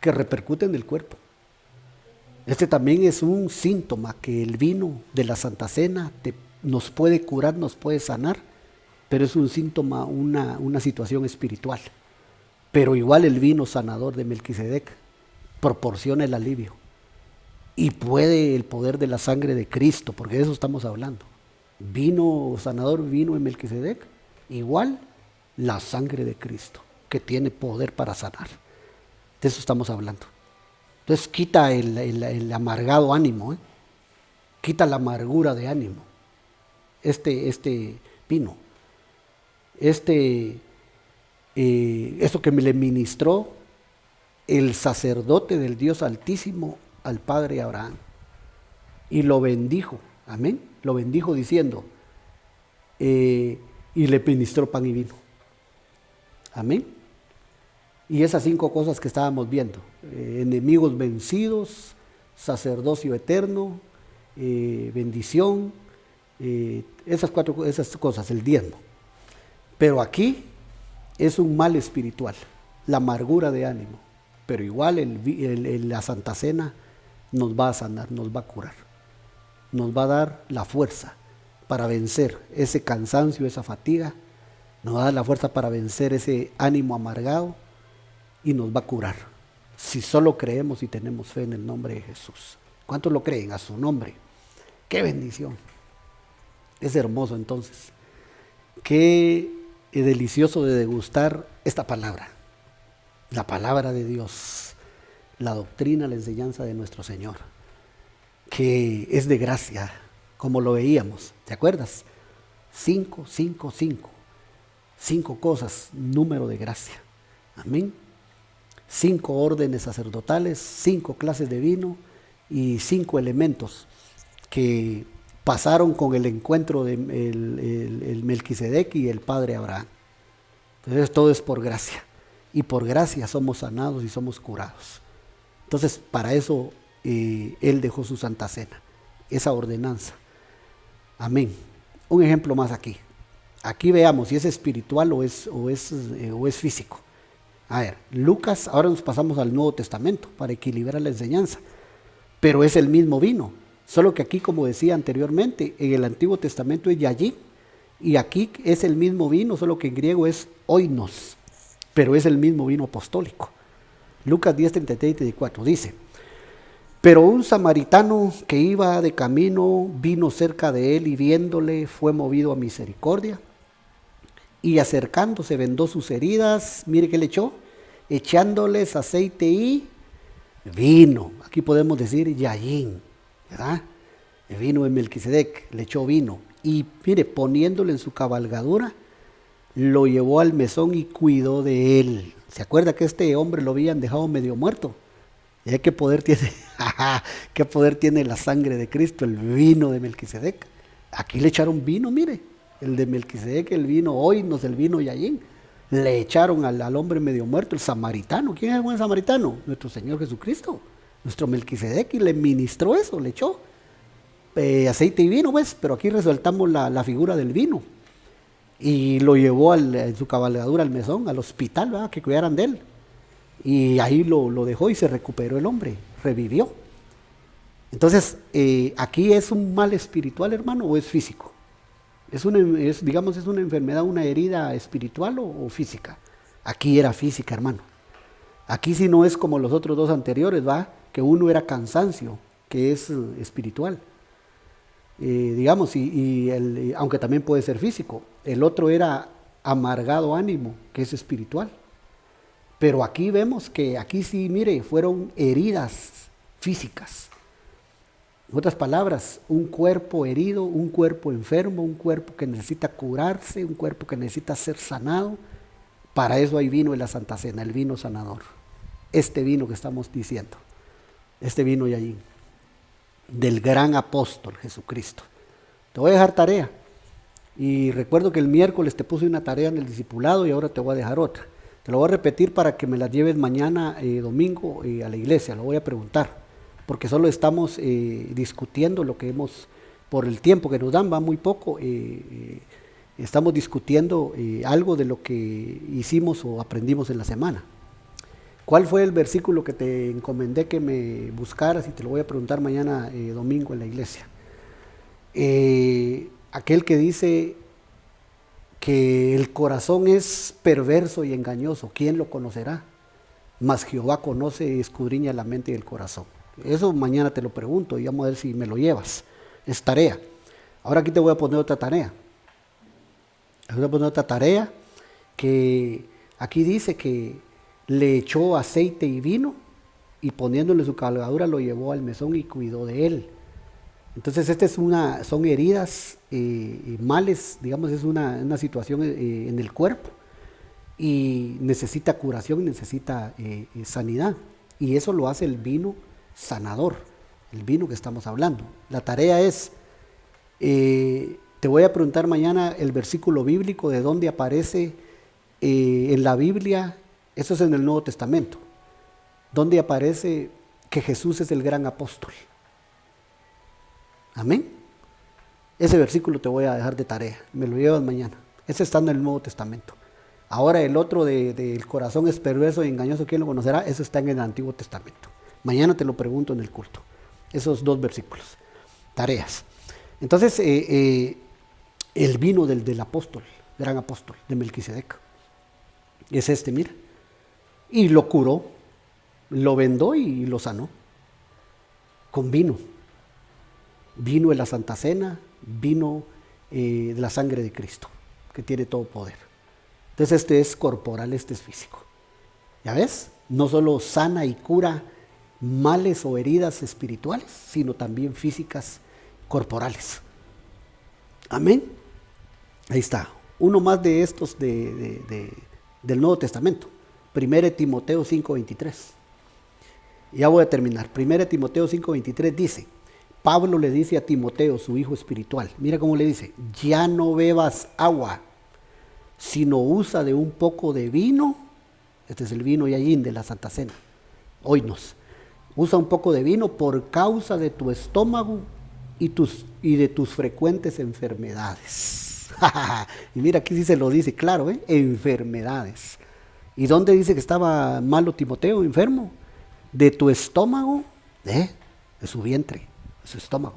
que repercute en el cuerpo. Este también es un síntoma que el vino de la Santa Cena nos puede curar, nos puede sanar, pero es un síntoma, una situación espiritual. Pero igual el vino sanador de Melquisedec proporciona el alivio. Y puede el poder de la sangre de Cristo, porque de eso estamos hablando. Vino sanador, vino de Melquisedec, igual la sangre de Cristo, que tiene poder para sanar. De eso estamos hablando. Entonces quita el amargado ánimo, quita la amargura de ánimo. Este vino, esto que me le ministró el sacerdote del Dios Altísimo al padre Abraham, y lo bendijo, amén, lo bendijo diciendo, y le ministró pan y vino, amén. Y esas 5 cosas que estábamos viendo, enemigos vencidos, sacerdocio eterno, bendición, esas cosas, el diezmo. Pero aquí es un mal espiritual, la amargura de ánimo, pero igual la Santa Cena nos va a sanar, nos va a curar, nos va a dar la fuerza para vencer ese cansancio, esa fatiga, nos va a dar la fuerza para vencer ese ánimo amargado y nos va a curar, si solo creemos y tenemos fe en el nombre de Jesús. ¿Cuántos lo creen? A su nombre. ¡Qué bendición! Es hermoso entonces. Qué delicioso de degustar esta palabra, la palabra de Dios, la doctrina, la enseñanza de nuestro Señor, que es de gracia, como lo veíamos, ¿te acuerdas? 5 cosas, número de gracia, amén. 5 órdenes sacerdotales, 5 clases de vino y 5 elementos que pasaron con el encuentro de el Melquisedec y el padre Abraham. Entonces todo es por gracia, y por gracia somos sanados y somos curados. Entonces para eso Él dejó su Santa Cena, esa ordenanza, Amén. Un ejemplo más aquí. Aquí veamos si es espiritual o es físico. A ver, Lucas, ahora nos pasamos al Nuevo Testamento para equilibrar la enseñanza. Pero es el mismo vino. Solo que aquí, como decía anteriormente, en el Antiguo Testamento es yayin. Y aquí es el mismo vino, solo que en griego es oinos. Pero es el mismo vino apostólico. Lucas 10, 33 y 34 dice: pero un samaritano que iba de camino vino cerca de él y viéndole fue movido a misericordia. Y acercándose vendó sus heridas. Mire qué le echó. Echándoles aceite y vino. Aquí podemos decir yayin, ¿verdad? El vino de Melquisedec, le echó vino. Y mire, poniéndole en su cabalgadura, lo llevó al mesón y cuidó de él. ¿Se acuerda que este hombre lo habían dejado medio muerto? ¿Y qué poder tiene? ¿Qué poder tiene la sangre de Cristo, el vino de Melquisedec? Aquí le echaron vino, mire, el de Melquisedec, el vino oinos, el vino yayin. Le echaron al hombre medio muerto, el samaritano. ¿Quién es el buen samaritano? Nuestro Señor Jesucristo, nuestro Melquisedec, y le ministró eso, le echó aceite y vino, pues, pero aquí resaltamos la figura del vino. Y lo llevó en su cabalgadura al mesón, al hospital, ¿verdad? Que cuidaran de él. Y ahí lo dejó y se recuperó el hombre, revivió. Entonces, ¿aquí es un mal espiritual, hermano, o es físico? Digamos, es una enfermedad, una herida espiritual o física. Aquí era física, hermano. Aquí sí no es como los otros dos anteriores, ¿va? Que uno era cansancio, que es espiritual. Digamos, aunque también puede ser físico. El otro era amargado ánimo, que es espiritual. Pero aquí vemos que aquí sí, mire, fueron heridas físicas. En otras palabras, un cuerpo herido, un cuerpo enfermo, un cuerpo que necesita curarse, un cuerpo que necesita ser sanado. Para eso hay vino en la Santa Cena, el vino sanador. Este vino que estamos diciendo, este vino yayin, del gran apóstol Jesucristo. Te voy a dejar tarea. Y recuerdo que el miércoles te puse una tarea en el discipulado y ahora te voy a dejar otra. Te lo voy a repetir para que me la lleves mañana, domingo, a la iglesia. Lo voy a preguntar, porque solo estamos discutiendo lo que por el tiempo que nos dan, va muy poco, estamos discutiendo algo de lo que hicimos o aprendimos en la semana. ¿Cuál fue el versículo que te encomendé que me buscaras? Y te lo voy a preguntar mañana, domingo, en la iglesia. Aquel que dice que el corazón es perverso y engañoso, ¿quién lo conocerá? Mas Jehová conoce y escudriña la mente y el corazón. Eso mañana te lo pregunto y vamos a ver si me lo llevas. Es tarea. Ahora aquí te voy a poner otra tarea. Que aquí dice que le echó aceite y vino y poniéndole su cabalgadura lo llevó al mesón y cuidó de él. Entonces son heridas, males, digamos, es una situación en el cuerpo y necesita curación, necesita sanidad. Y eso lo hace el vino sanador, el vino que estamos hablando. La tarea es, te voy a preguntar mañana el versículo bíblico de dónde aparece en la Biblia, eso es en el Nuevo Testamento, donde aparece que Jesús es el gran apóstol. Amén. Ese versículo te voy a dejar de tarea, me lo llevas mañana. Ese está en el Nuevo Testamento. Ahora el otro del corazón es perverso y engañoso, ¿quién lo conocerá? Eso está en el Antiguo Testamento. Mañana te lo pregunto en el culto. Esos dos versículos. Tareas. Entonces, el vino del apóstol, gran apóstol, de Melquisedec, es este, mira. Y lo curó, lo vendó y lo sanó. Con vino. Vino de la Santa Cena, vino de la sangre de Cristo, que tiene todo poder. Entonces este es corporal, este es físico. ¿Ya ves? No solo sana y cura males o heridas espirituales, sino también físicas, corporales. Amén. Ahí está. Uno más de estos del Nuevo Testamento. 1 Timoteo 5:23. Ya voy a terminar. 1 Timoteo 5:23 dice, Pablo le dice a Timoteo, su hijo espiritual, mira cómo le dice, ya no bebas agua, sino usa de un poco de vino, este es el vino yayin de la Santa Cena, oinos, usa un poco de vino por causa de tu estómago y de tus frecuentes enfermedades. Y mira, aquí sí se lo dice claro, enfermedades. ¿Y dónde dice que estaba malo Timoteo, enfermo? De tu estómago, de su vientre, de su estómago.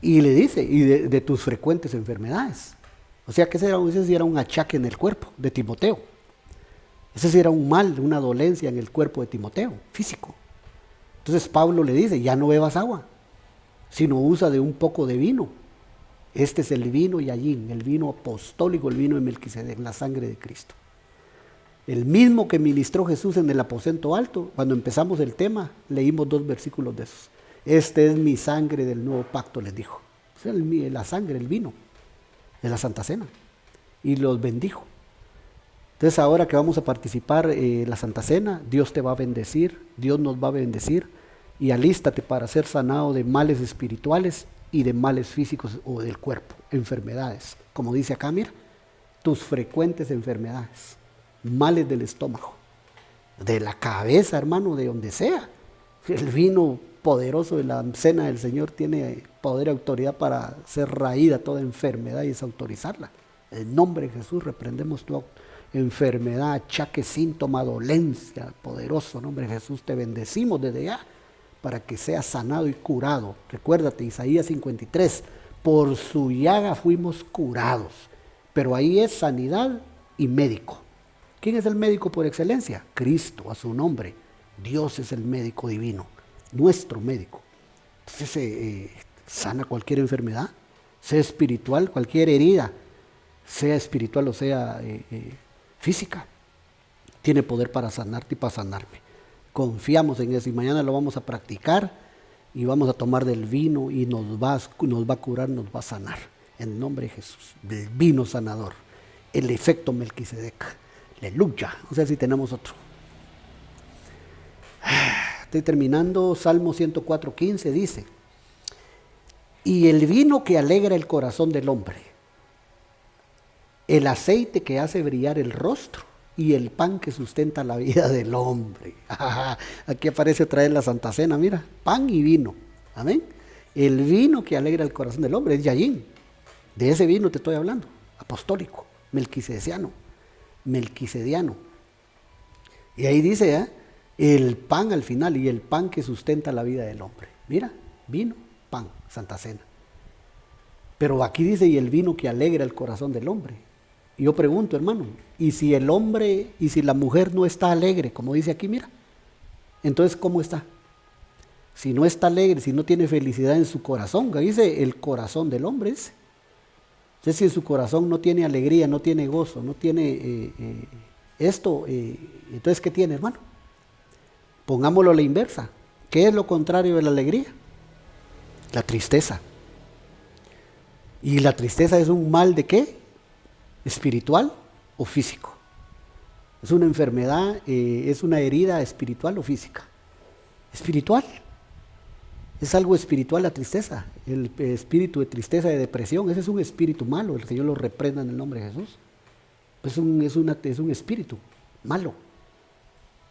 Y le dice, y de tus frecuentes enfermedades. O sea que ese sí era un achaque en el cuerpo de Timoteo. Ese sí era un mal, una dolencia en el cuerpo de Timoteo, físico. Entonces Pablo le dice, ya no bebas agua, sino usa de un poco de vino. Este es el vino Yayín, el vino apostólico, el vino de Melquisedec, la sangre de Cristo. El mismo que ministró Jesús en el aposento alto. Cuando empezamos el tema, leímos 2 versículos de esos. Este es mi sangre del nuevo pacto, les dijo. O sea, la sangre, el vino de la Santa Cena. Y los bendijo. Entonces ahora que vamos a participar en la Santa Cena, Dios te va a bendecir, Dios nos va a bendecir. Y alístate para ser sanado de males espirituales y de males físicos o del cuerpo, enfermedades. Como dice acá, mira, tus frecuentes enfermedades. Males del estómago, de la cabeza, hermano, de donde sea. El vino poderoso de la cena del Señor tiene poder y autoridad para ser raída toda enfermedad y desautorizarla. En el nombre de Jesús reprendemos tu enfermedad, achaque, síntoma, dolencia, poderoso nombre de Jesús. Te bendecimos desde ya para que seas sanado y curado. Recuérdate, Isaías 53, por su llaga fuimos curados. Pero ahí es sanidad y médico. ¿Quién es el médico por excelencia? Cristo, a su nombre. Dios es el médico divino, nuestro médico. Entonces sana cualquier enfermedad, sea espiritual, cualquier herida, sea espiritual o sea física. Tiene poder para sanarte y para sanarme. Confiamos en eso y mañana lo vamos a practicar y vamos a tomar del vino y nos va a curar, nos va a sanar. En el nombre de Jesús, del vino sanador, el efecto Melquisedec. Aleluya. No sé si tenemos otro. Estoy terminando. Salmo 104:15 dice: y el vino que alegra el corazón del hombre, el aceite que hace brillar el rostro y el pan que sustenta la vida del hombre. Aquí aparece otra vez la Santa Cena, mira, pan y vino. Amén. El vino que alegra el corazón del hombre es Yayín. De ese vino te estoy hablando, apostólico, melquisedeciano. Y ahí dice, el pan al final, y el pan que sustenta la vida del hombre. Mira, vino, pan, Santa Cena. Pero aquí dice, y el vino que alegra el corazón del hombre. Y yo pregunto, hermano, ¿y si el hombre, y si la mujer no está alegre, como dice aquí, mira? Entonces, ¿cómo está? Si no está alegre, si no tiene felicidad en su corazón, que dice el corazón del hombre ese. Entonces, si en su corazón no tiene alegría, no tiene gozo, no tiene entonces, ¿qué tiene, hermano? Pongámoslo a la inversa. ¿Qué es lo contrario de la alegría? La tristeza. ¿Y la tristeza es un mal de qué? ¿Espiritual o físico? Es una enfermedad, es una herida espiritual o física. Espiritual. Es algo espiritual la tristeza, el espíritu de tristeza, de depresión. Ese es un espíritu malo, el Señor lo reprenda en el nombre de Jesús. Es un espíritu malo.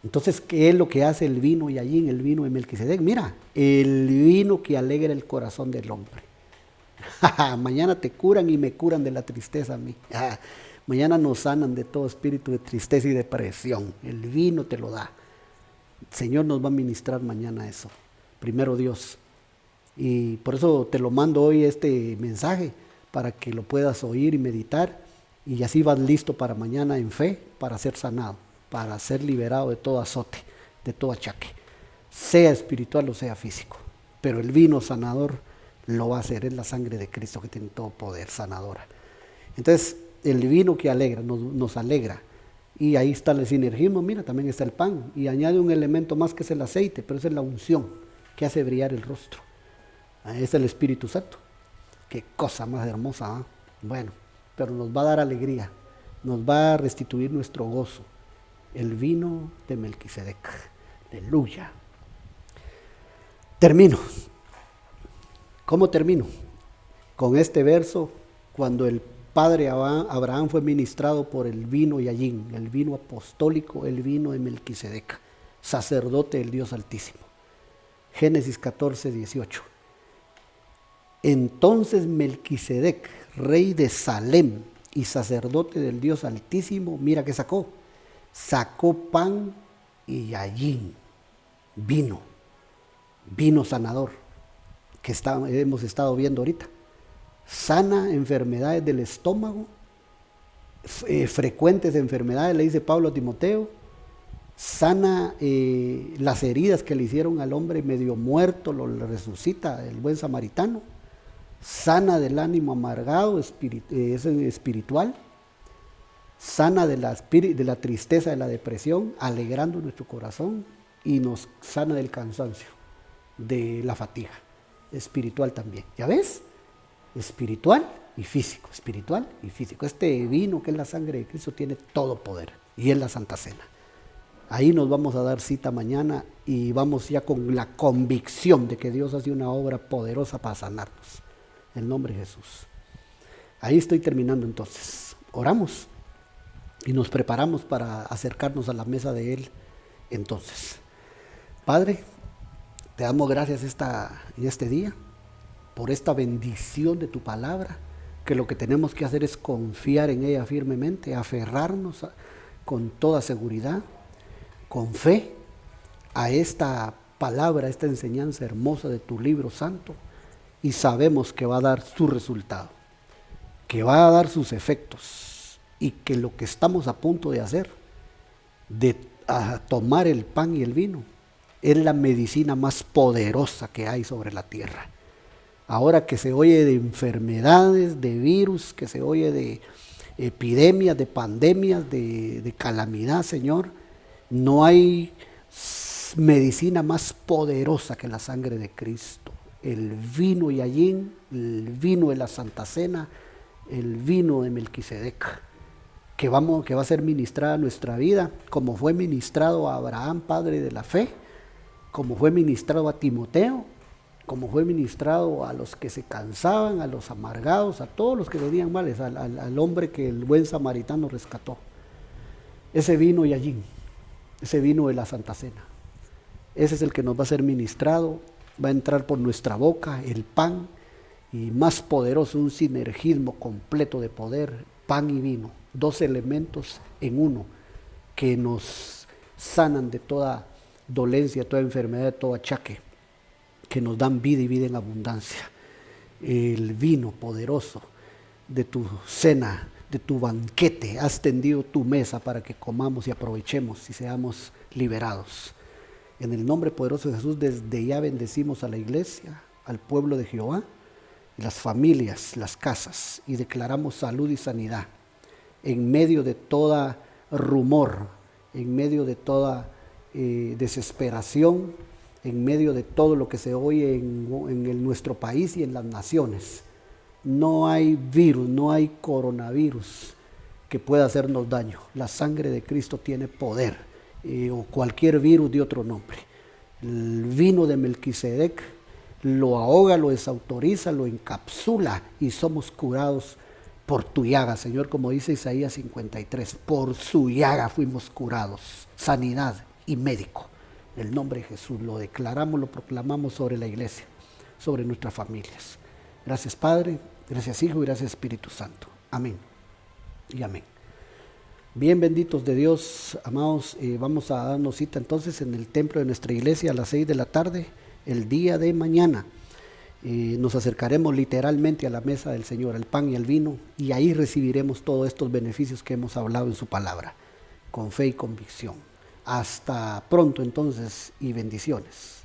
Entonces, ¿qué es lo que hace el vino y allí en el vino de Melquisedec? Mira, el vino que alegra el corazón del hombre. Mañana te curan y me curan de la tristeza a mí. Mañana nos sanan de todo espíritu de tristeza y depresión. El vino te lo da. El Señor nos va a ministrar mañana eso. Primero Dios. Y por eso te lo mando hoy este mensaje, para que lo puedas oír y meditar, y así vas listo para mañana en fe, para ser sanado, para ser liberado de todo azote, de todo achaque, sea espiritual o sea físico. Pero el vino sanador lo va a hacer, es la sangre de Cristo que tiene todo poder sanadora. Entonces, el vino que alegra, nos alegra. Y ahí está el sinergismo, mira, también está el pan. Y añade un elemento más que es el aceite, pero esa es la unción que hace brillar el rostro. Es el Espíritu Santo. Qué cosa más hermosa, ¿eh? Bueno, pero nos va a dar alegría, nos va a restituir nuestro gozo. El vino de Melquisedec. Aleluya. Termino. ¿Cómo termino? Con este verso, cuando el padre Abraham fue ministrado por el vino Yayín, el vino apostólico, el vino de Melquisedec, sacerdote del Dios Altísimo. Génesis 14:18. Entonces Melquisedec, rey de Salem y sacerdote del Dios Altísimo, mira que sacó. Sacó pan y allín, vino sanador, que hemos estado viendo ahorita. Sana enfermedades del estómago, frecuentes enfermedades, le dice Pablo a Timoteo. Sana las heridas que le hicieron al hombre medio muerto, lo resucita el buen samaritano. Sana del ánimo amargado, espiritual. Sana de la tristeza, de la depresión, alegrando nuestro corazón. Y nos sana del cansancio, de la fatiga, espiritual también. ¿Ya ves? Espiritual y físico, espiritual y físico. Este vino que es la sangre de Cristo tiene todo poder y es la Santa Cena. Ahí nos vamos a dar cita mañana y vamos ya con la convicción de que Dios hace una obra poderosa para sanarnos. En el nombre de Jesús. Ahí estoy terminando entonces. Oramos y nos preparamos para acercarnos a la mesa de Él entonces. Padre, te damos gracias en este día por esta bendición de tu palabra, que lo que tenemos que hacer es confiar en ella firmemente, aferrarnos con toda seguridad, con fe, a esta palabra, a esta enseñanza hermosa de tu libro santo, y sabemos que va a dar su resultado, que va a dar sus efectos, y que lo que estamos a punto de hacer, de tomar el pan y el vino, es la medicina más poderosa que hay sobre la tierra. Ahora que se oye de enfermedades, de virus, que se oye de epidemias, de pandemias, de calamidad, Señor, no hay medicina más poderosa que la sangre de Cristo. El vino Yayín, el vino de la Santa Cena, el vino de Melquisedec, que va a ser ministrada a nuestra vida, como fue ministrado a Abraham, padre de la fe, como fue ministrado a Timoteo, como fue ministrado a los que se cansaban, a los amargados, a todos los que venían males, al hombre que el buen samaritano rescató. Ese vino Yayín, ese vino de la Santa Cena, ese es el que nos va a ser ministrado, va a entrar por nuestra boca el pan, y más poderoso, un sinergismo completo de poder, pan y vino, dos elementos en uno, que nos sanan de toda dolencia, toda enfermedad, todo achaque, que nos dan vida y vida en abundancia. El vino poderoso de tu cena, de tu banquete, has tendido tu mesa para que comamos y aprovechemos y seamos liberados. En el nombre poderoso de Jesús, desde ya bendecimos a la iglesia, al pueblo de Jehová, las familias, las casas, y declaramos salud y sanidad en medio de toda rumor, en medio de toda desesperación, en medio de todo lo que se oye en nuestro país y en las naciones. No hay virus, no hay coronavirus que pueda hacernos daño. La sangre de Cristo tiene poder, o cualquier virus de otro nombre. El vino de Melquisedec lo ahoga, lo desautoriza, lo encapsula, y somos curados por tu llaga, Señor, como dice Isaías 53, por su llaga fuimos curados, sanidad y médico. En el nombre de Jesús lo declaramos, lo proclamamos sobre la iglesia, sobre nuestras familias. Gracias Padre, gracias Hijo y gracias Espíritu Santo. Amén y amén. Bien, benditos de Dios, amados, vamos a darnos cita entonces en el templo de nuestra iglesia a las 6 de la tarde, el día de mañana. Nos acercaremos literalmente a la mesa del Señor, al pan y al vino, y ahí recibiremos todos estos beneficios que hemos hablado en su palabra, con fe y convicción. Hasta pronto entonces, y bendiciones.